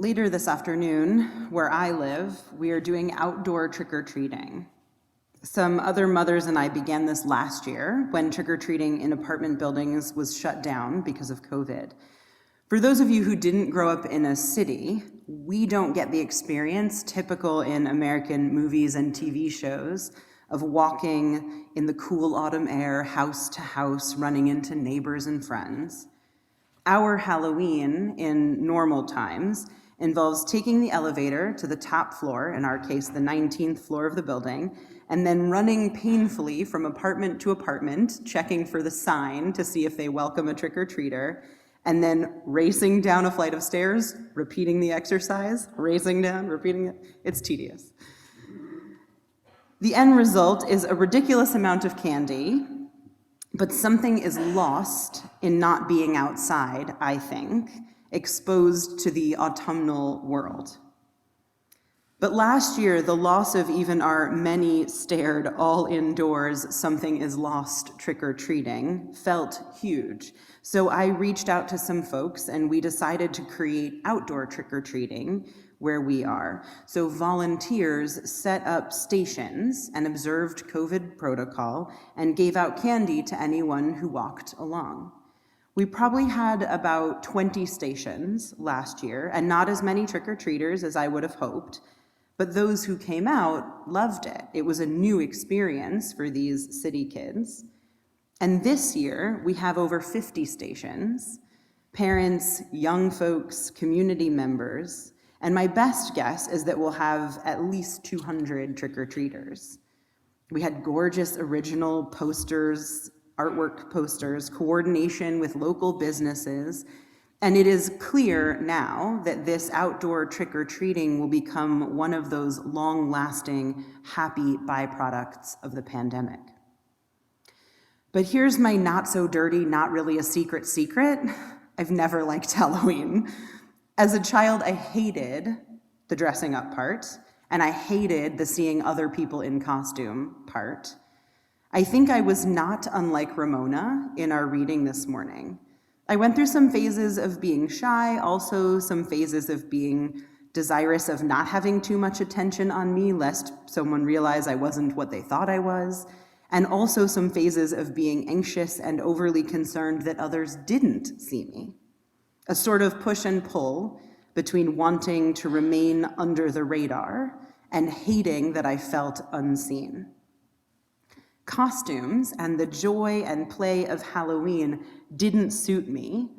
Later this afternoon, where I live, we are doing outdoor trick-or-treating. Some other mothers and I began this last year when trick-or-treating in apartment buildings was shut down because of COVID. For those of you who didn't grow up in a city, we don't get the experience typical in American movies and TV shows of walking in the cool autumn air, house to house, running into neighbors and friends. Our Halloween in normal times involves taking the elevator to the top floor, in our case, the 19th floor of the building, and then running painfully from apartment to apartment, checking for the sign to see if they welcome a trick-or-treater, and then racing down a flight of stairs, repeating the exercise, racing down, repeating it. It's tedious. The end result is a ridiculous amount of candy, but something is lost in not being outside, I think, exposed to the autumnal world. But last year, the loss of even our many stared all indoors, something is lost trick-or-treating felt huge. So I reached out to some folks and we decided to create outdoor trick-or-treating where we are. So volunteers set up stations and observed COVID protocol and gave out candy to anyone who walked along. We probably had about 20 stations last year, and not as many trick-or-treaters as I would have hoped, but those who came out loved it. It was a new experience for these city kids. And this year, we have over 50 stations, parents, young folks, community members, and my best guess is that we'll have at least 200 trick-or-treaters. We had gorgeous original posters, artwork posters, coordination with local businesses, and it is clear now that this outdoor trick-or-treating will become one of those long-lasting, happy byproducts of the pandemic. But here's my not so dirty, not really a secret. I've never liked Halloween. As a child, I hated the dressing up part, and I hated the seeing other people in costume part. I think I was not unlike Ramona in our reading this morning. I went through some phases of being shy, also some phases of being desirous of not having too much attention on me, lest someone realize I wasn't what they thought I was, and also some phases of being anxious and overly concerned that others didn't see me. A sort of push and pull between wanting to remain under the radar and hating that I felt unseen. Costumes and the joy and play of Halloween didn't suit me,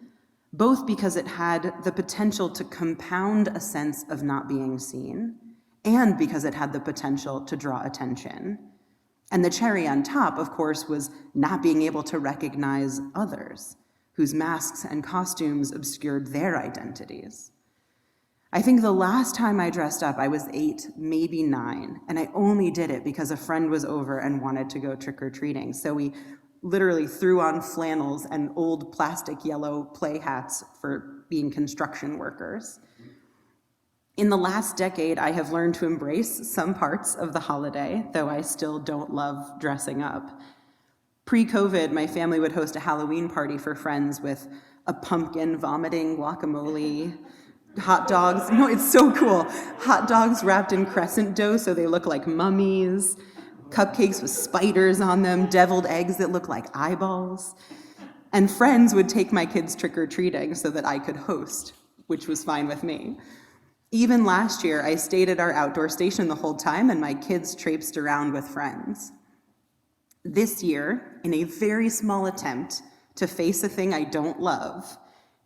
both because it had the potential to compound a sense of not being seen, and because it had the potential to draw attention. And the cherry on top, of course, was not being able to recognize others, whose masks and costumes obscured their identities. I think the last time I dressed up, I was 8, maybe 9, and I only did it because a friend was over and wanted to go trick-or-treating. So we literally threw on flannels and old plastic yellow play hats for being construction workers. In the last decade, I have learned to embrace some parts of the holiday, though I still don't love dressing up. Pre-COVID, my family would host a Halloween party for friends with a pumpkin vomiting guacamole, hot dogs. No, it's so cool. Hot dogs wrapped in crescent dough so they look like mummies, cupcakes with spiders on them, deviled eggs that look like eyeballs. And friends would take my kids trick-or-treating so that I could host, which was fine with me. Even last year, I stayed at our outdoor station the whole time and my kids traipsed around with friends. This year, in a very small attempt to face a thing I don't love,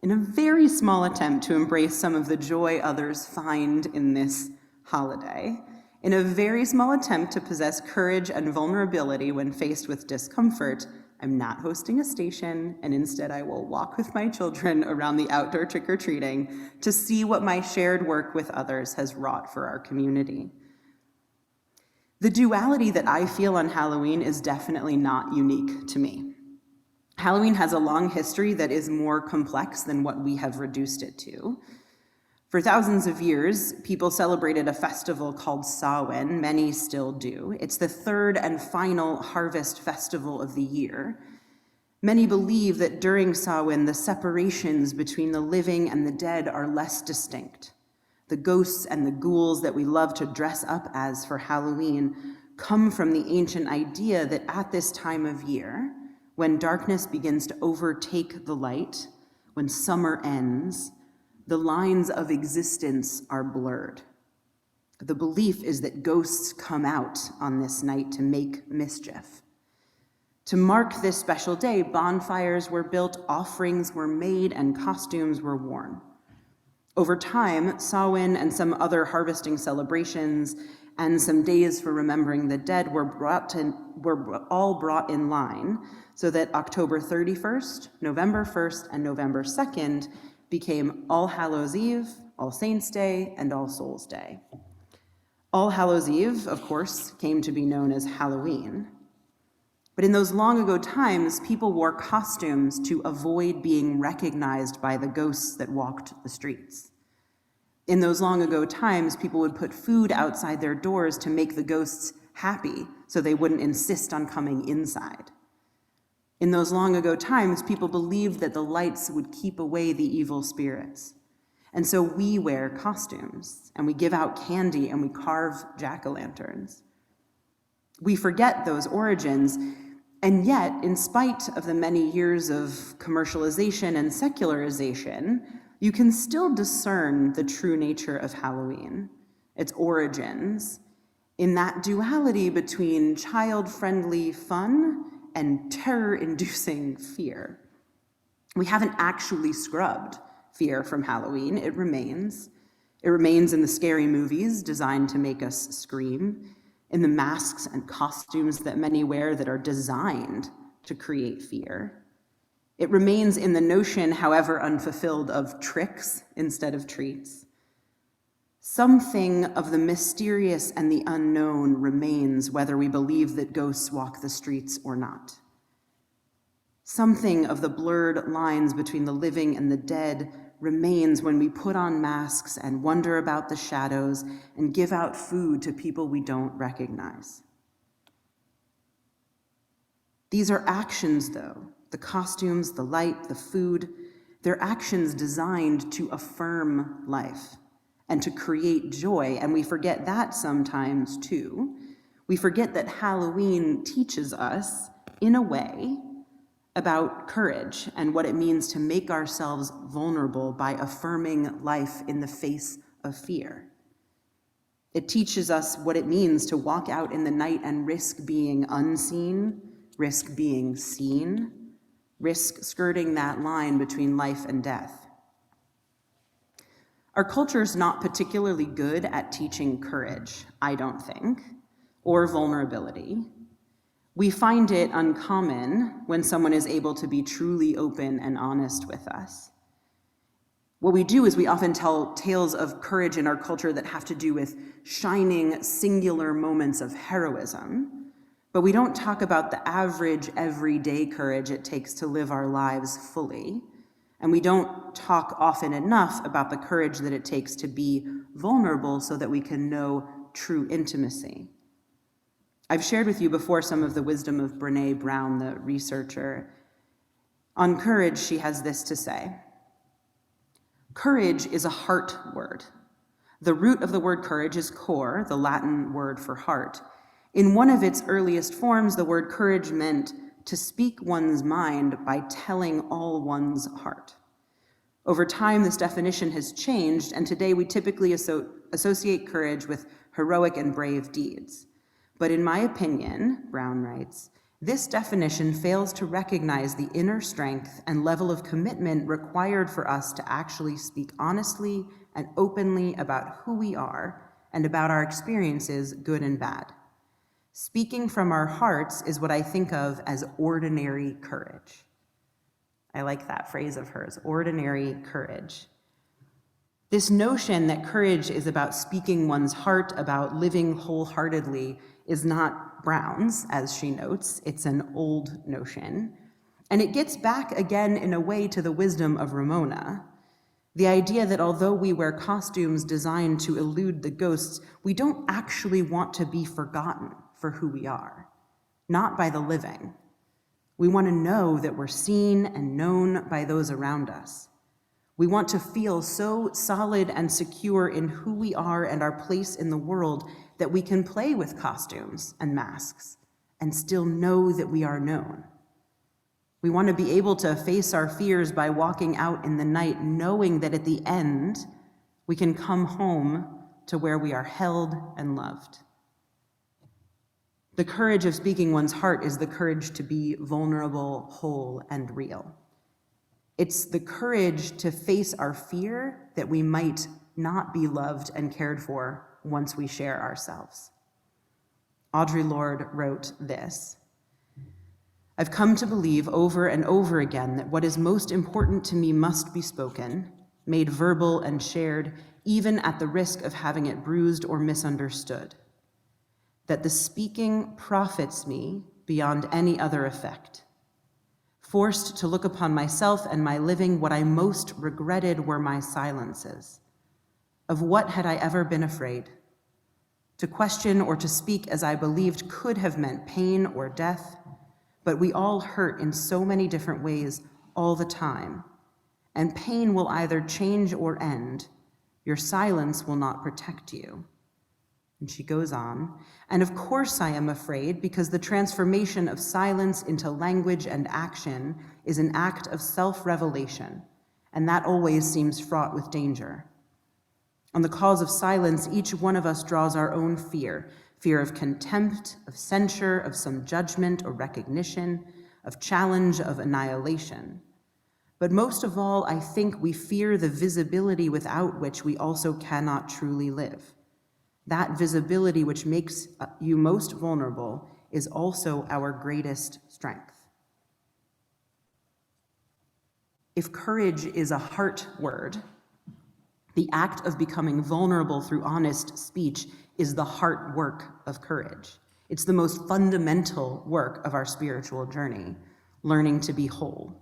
in a very small attempt to embrace some of the joy others find in this holiday, in a very small attempt to possess courage and vulnerability when faced with discomfort, I'm not hosting a station, and instead I will walk with my children around the outdoor trick-or-treating to see what my shared work with others has wrought for our community. The duality that I feel on Halloween is definitely not unique to me. Halloween has a long history that is more complex than what we have reduced it to. For thousands of years, people celebrated a festival called Samhain. Many still do. It's the third and final harvest festival of the year. Many believe that during Samhain, the separations between the living and the dead are less distinct. The ghosts and the ghouls that we love to dress up as for Halloween come from the ancient idea that at this time of year, when darkness begins to overtake the light, when summer ends, the lines of existence are blurred. The belief is that ghosts come out on this night to make mischief. To mark this special day, bonfires were built, offerings were made, and costumes were worn. Over time, Samhain and some other harvesting celebrations and some days for remembering the dead were all brought in line so that October 31st, November 1st, and November 2nd became All Hallows Eve, All Saints' Day, and All Souls' Day. All Hallows Eve, of course, came to be known as Halloween. But in those long ago times, people wore costumes to avoid being recognized by the ghosts that walked the streets. In those long ago times, people would put food outside their doors to make the ghosts happy so they wouldn't insist on coming inside. In those long ago times, people believed that the lights would keep away the evil spirits. And so we wear costumes, and we give out candy, and we carve jack-o'-lanterns. We forget those origins, and yet, in spite of the many years of commercialization and secularization, you can still discern the true nature of Halloween, its origins, in that duality between child-friendly fun and terror-inducing fear. We haven't actually scrubbed fear from Halloween. It remains. It remains in the scary movies designed to make us scream, in the masks and costumes that many wear that are designed to create fear. It remains in the notion, however unfulfilled, of tricks instead of treats. Something of the mysterious and the unknown remains whether we believe that ghosts walk the streets or not. Something of the blurred lines between the living and the dead remains when we put on masks and wonder about the shadows and give out food to people we don't recognize. These are actions, though, the costumes, the light, the food, they're actions designed to affirm life and to create joy, and we forget that sometimes too. We forget that Halloween teaches us, in a way, about courage and what it means to make ourselves vulnerable by affirming life in the face of fear. It teaches us what it means to walk out in the night and risk being unseen, risk being seen, risk skirting that line between life and death. Our culture is not particularly good at teaching courage, I don't think, or vulnerability. We find it uncommon when someone is able to be truly open and honest with us. What we do is we often tell tales of courage in our culture that have to do with shining, singular moments of heroism, but we don't talk about the average, everyday courage it takes to live our lives fully, and we don't talk often enough about the courage that it takes to be vulnerable so that we can know true intimacy. I've shared with you before some of the wisdom of Brené Brown, the researcher. On courage, she has this to say: courage is a heart word. The root of the word courage is cor, the Latin word for heart. In one of its earliest forms, the word courage meant to speak one's mind by telling all one's heart. Over time, this definition has changed, and today we typically associate courage with heroic and brave deeds. But in my opinion, Brown writes, this definition fails to recognize the inner strength and level of commitment required for us to actually speak honestly and openly about who we are and about our experiences, good and bad. Speaking from our hearts is what I think of as ordinary courage. I like that phrase of hers, ordinary courage. This notion that courage is about speaking one's heart, about living wholeheartedly, is not Brown's, as she notes. It's an old notion. And it gets back again in a way to the wisdom of Ramona. The idea that although we wear costumes designed to elude the ghosts, we don't actually want to be forgotten for who we are, not by the living. We want to know that we're seen and known by those around us. We want to feel so solid and secure in who we are and our place in the world that we can play with costumes and masks and still know that we are known. We want to be able to face our fears by walking out in the night, knowing that at the end, we can come home to where we are held and loved. The courage of speaking one's heart is the courage to be vulnerable, whole, and real. It's the courage to face our fear that we might not be loved and cared for once we share ourselves. Audre Lorde wrote this: "I've come to believe over and over again that what is most important to me must be spoken, made verbal and shared, even at the risk of having it bruised or misunderstood. That the speaking profits me beyond any other effect. Forced to look upon myself and my living, what I most regretted were my silences. Of what had I ever been afraid? To question or to speak as I believed could have meant pain or death, but we all hurt in so many different ways all the time, and pain will either change or end. Your silence will not protect you." And she goes on, "And of course I am afraid, because the transformation of silence into language and action is an act of self-revelation, and that always seems fraught with danger. On the cause of silence, each one of us draws our own fear of contempt, of censure, of some judgment or recognition, of challenge, of annihilation. But most of all, I think we fear the visibility without which we also cannot truly live. That visibility which makes you most vulnerable is also our greatest strength." If courage is a heart word, the act of becoming vulnerable through honest speech is the heart work of courage. It's the most fundamental work of our spiritual journey, learning to be whole,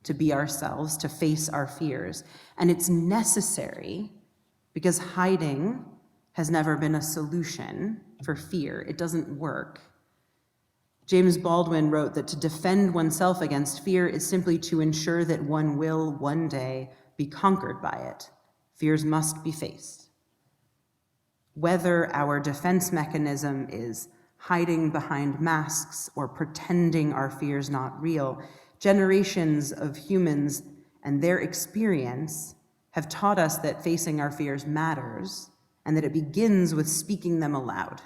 to be ourselves, to face our fears. And it's necessary because hiding has never been a solution for fear. It doesn't work. James Baldwin wrote that to defend oneself against fear is simply to ensure that one will one day be conquered by it. Fears must be faced. Whether our defense mechanism is hiding behind masks or pretending our fear's not real, generations of humans and their experience have taught us that facing our fears matters and that it begins with speaking them aloud,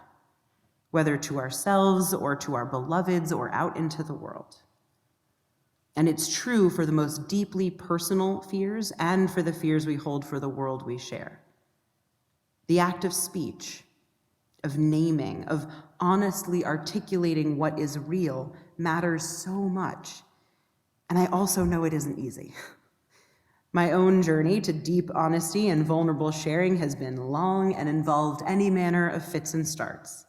whether to ourselves or to our beloveds or out into the world. And it's true for the most deeply personal fears and for the fears we hold for the world we share. The act of speech, of naming, of honestly articulating what is real matters so much. And I also know it isn't easy. My own journey to deep honesty and vulnerable sharing has been long and involved any manner of fits and starts.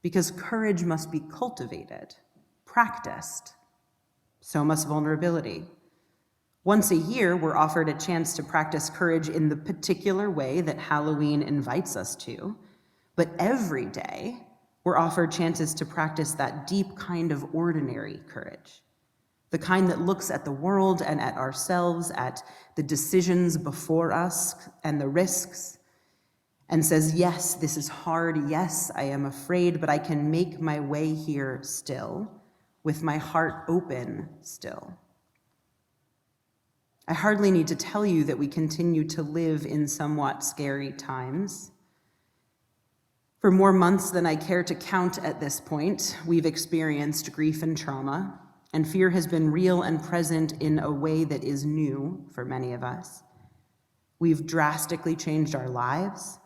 Because courage must be cultivated, practiced. So must vulnerability. Once a year, we're offered a chance to practice courage in the particular way that Halloween invites us to, but every day, we're offered chances to practice that deep kind of ordinary courage, the kind that looks at the world and at ourselves, at the decisions before us and the risks, and says, yes, this is hard, yes, I am afraid, but I can make my way here still, with my heart open still. I hardly need to tell you that we continue to live in somewhat scary times. For more months than I care to count at this point, we've experienced grief and trauma, and fear has been real and present in a way that is new for many of us. We've drastically changed our lives,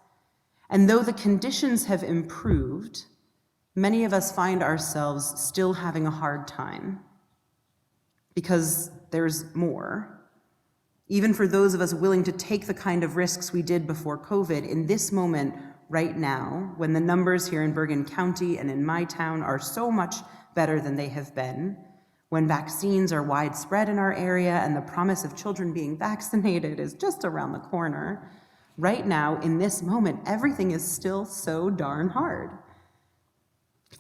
and though the conditions have improved, many of us find ourselves still having a hard time because there's more. Even for those of us willing to take the kind of risks we did before COVID, in this moment right now, when the numbers here in Bergen County and in my town are so much better than they have been, when vaccines are widespread in our area and the promise of children being vaccinated is just around the corner, right now, in this moment, everything is still so darn hard.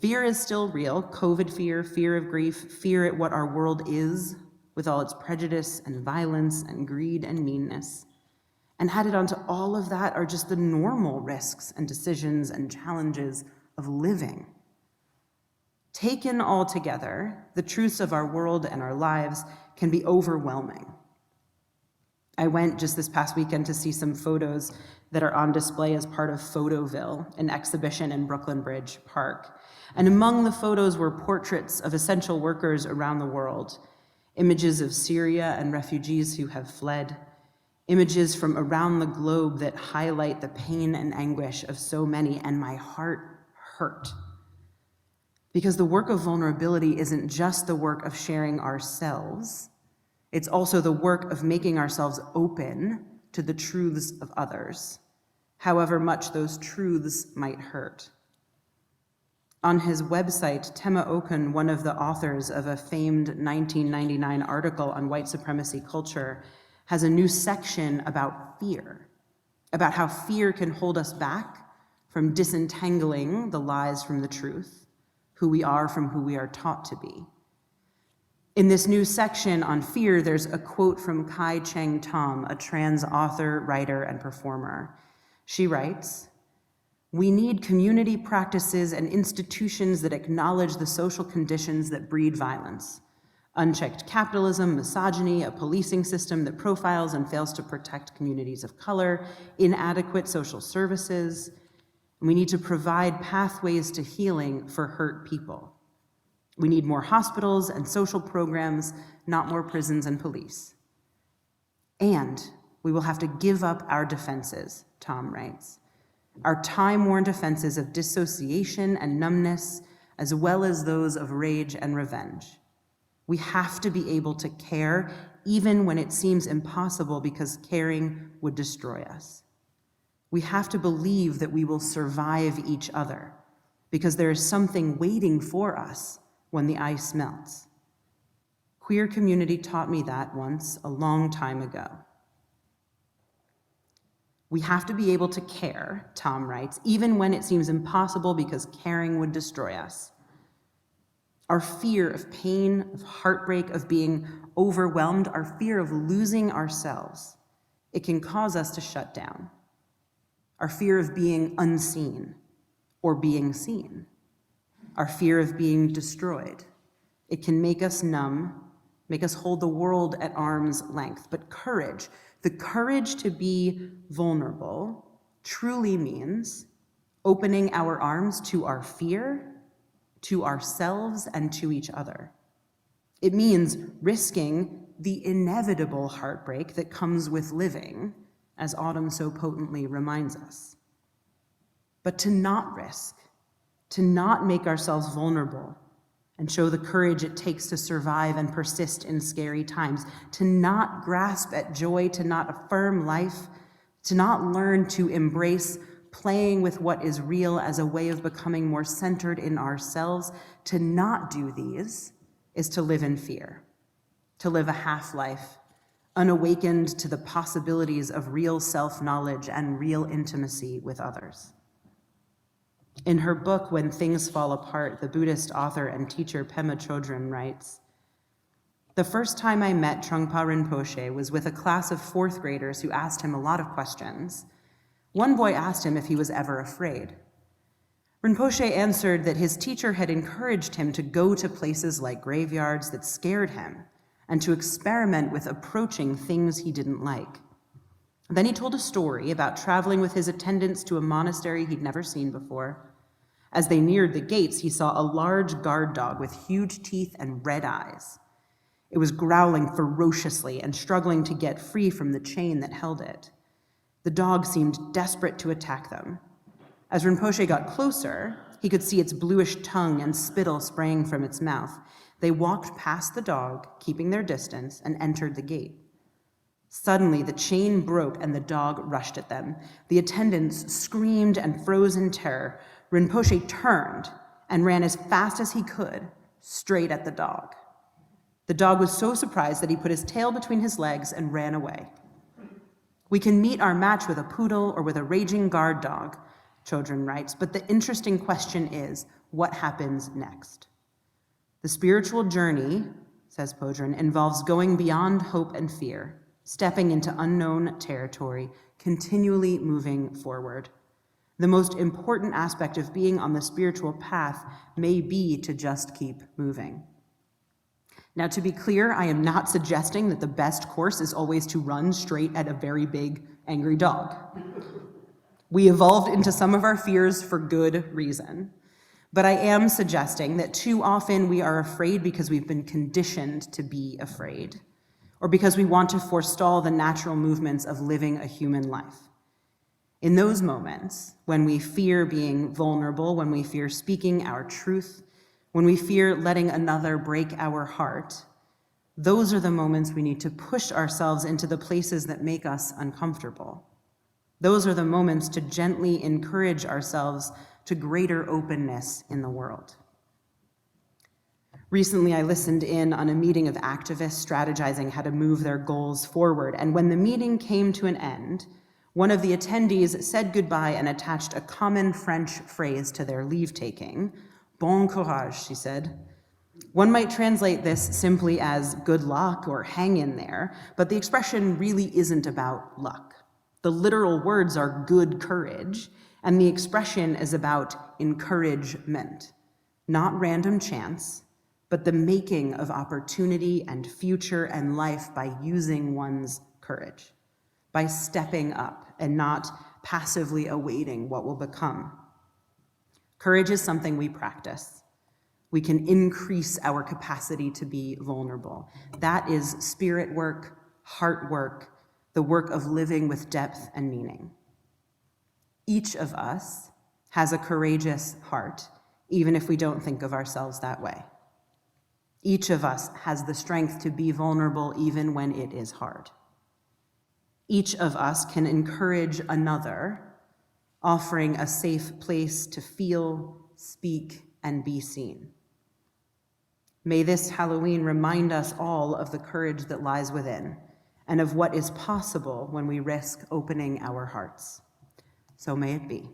Fear is still real, COVID fear, fear of grief, fear at what our world is, with all its prejudice and violence and greed and meanness. And added onto all of that are just the normal risks and decisions and challenges of living. Taken all together, the truths of our world and our lives can be overwhelming. I went just this past weekend to see some photos that are on display as part of Photoville, an exhibition in Brooklyn Bridge Park. And among the photos were portraits of essential workers around the world, images of Syria and refugees who have fled, images from around the globe that highlight the pain and anguish of so many, and my heart hurt. Because the work of vulnerability isn't just the work of sharing ourselves, it's also the work of making ourselves open to the truths of others, however much those truths might hurt. On his website, Tema Okun, one of the authors of a famed 1999 article on white supremacy culture, has a new section about fear, about how fear can hold us back from disentangling the lies from the truth, who we are from who we are taught to be. In this new section on fear, there's a quote from Kai Cheng Thom, a trans author, writer, and performer. She writes, "We need community practices and institutions that acknowledge the social conditions that breed violence. Unchecked capitalism, misogyny, a policing system that profiles and fails to protect communities of color, inadequate social services. We need to provide pathways to healing for hurt people. We need more hospitals and social programs, not more prisons and police. And we will have to give up our defenses," Tom writes, "our time-worn defenses of dissociation and numbness, as well as those of rage and revenge. We have to be able to care even when it seems impossible because caring would destroy us. We have to believe that we will survive each other because there is something waiting for us when the ice melts. Queer community taught me that once, a long time ago." We have to be able to care, Tom writes, even when it seems impossible because caring would destroy us. Our fear of pain, of heartbreak, of being overwhelmed, our fear of losing ourselves, it can cause us to shut down. Our fear of being unseen or being seen. Our fear of being destroyed. It can make us numb, make us hold the world at arm's length. But courage, the courage to be vulnerable, truly means opening our arms to our fear, to ourselves, and to each other. It means risking the inevitable heartbreak that comes with living, as Autumn so potently reminds us. But to not risk, to not make ourselves vulnerable and show the courage it takes to survive and persist in scary times, to not grasp at joy, to not affirm life, to not learn to embrace playing with what is real as a way of becoming more centered in ourselves, to not do these is to live in fear, to live a half-life, unawakened to the possibilities of real self-knowledge and real intimacy with others. In her book, When Things Fall Apart, the Buddhist author and teacher Pema Chodron writes, "The first time I met Trungpa Rinpoche was with a class of 4th graders who asked him a lot of questions. One boy asked him if he was ever afraid. Rinpoche answered that his teacher had encouraged him to go to places like graveyards that scared him and to experiment with approaching things he didn't like. Then he told a story about traveling with his attendants to a monastery he'd never seen before. As they neared the gates, he saw a large guard dog with huge teeth and red eyes. It was growling ferociously and struggling to get free from the chain that held it. The dog seemed desperate to attack them. As Rinpoche got closer, he could see its bluish tongue and spittle spraying from its mouth. They walked past the dog, keeping their distance, and entered the gate. Suddenly, the chain broke and the dog rushed at them. The attendants screamed and froze in terror. Rinpoche turned and ran as fast as he could, straight at the dog. The dog was so surprised that he put his tail between his legs and ran away. We can meet our match with a poodle or with a raging guard dog," Chodron writes, "but the interesting question is, what happens next? The spiritual journey says Podrin, involves going beyond hope and fear, stepping into unknown territory, continually moving forward. The most important aspect of being on the spiritual path may be to just keep moving. Now, to be clear, I am not suggesting that the best course is always to run straight at a very big, angry dog. We evolved into some of our fears for good reason. But I am suggesting that too often we are afraid because we've been conditioned to be afraid, or because we want to forestall the natural movements of living a human life. In those moments, when we fear being vulnerable, when we fear speaking our truth, when we fear letting another break our heart, those are the moments we need to push ourselves into the places that make us uncomfortable. Those are the moments to gently encourage ourselves to greater openness in the world. Recently, I listened in on a meeting of activists strategizing how to move their goals forward, and when the meeting came to an end, one of the attendees said goodbye and attached a common French phrase to their leave-taking. Bon courage, she said. One might translate this simply as good luck or hang in there, but the expression really isn't about luck. The literal words are good courage, and the expression is about encouragement, not random chance, but the making of opportunity and future and life by using one's courage, by stepping up and not passively awaiting what will become. Courage is something we practice. We can increase our capacity to be vulnerable. That is spirit work, heart work, the work of living with depth and meaning. Each of us has a courageous heart, even if we don't think of ourselves that way. Each of us has the strength to be vulnerable even when it is hard. Each of us can encourage another, offering a safe place to feel, speak, and be seen. May this Halloween remind us all of the courage that lies within and of what is possible when we risk opening our hearts. So may it be.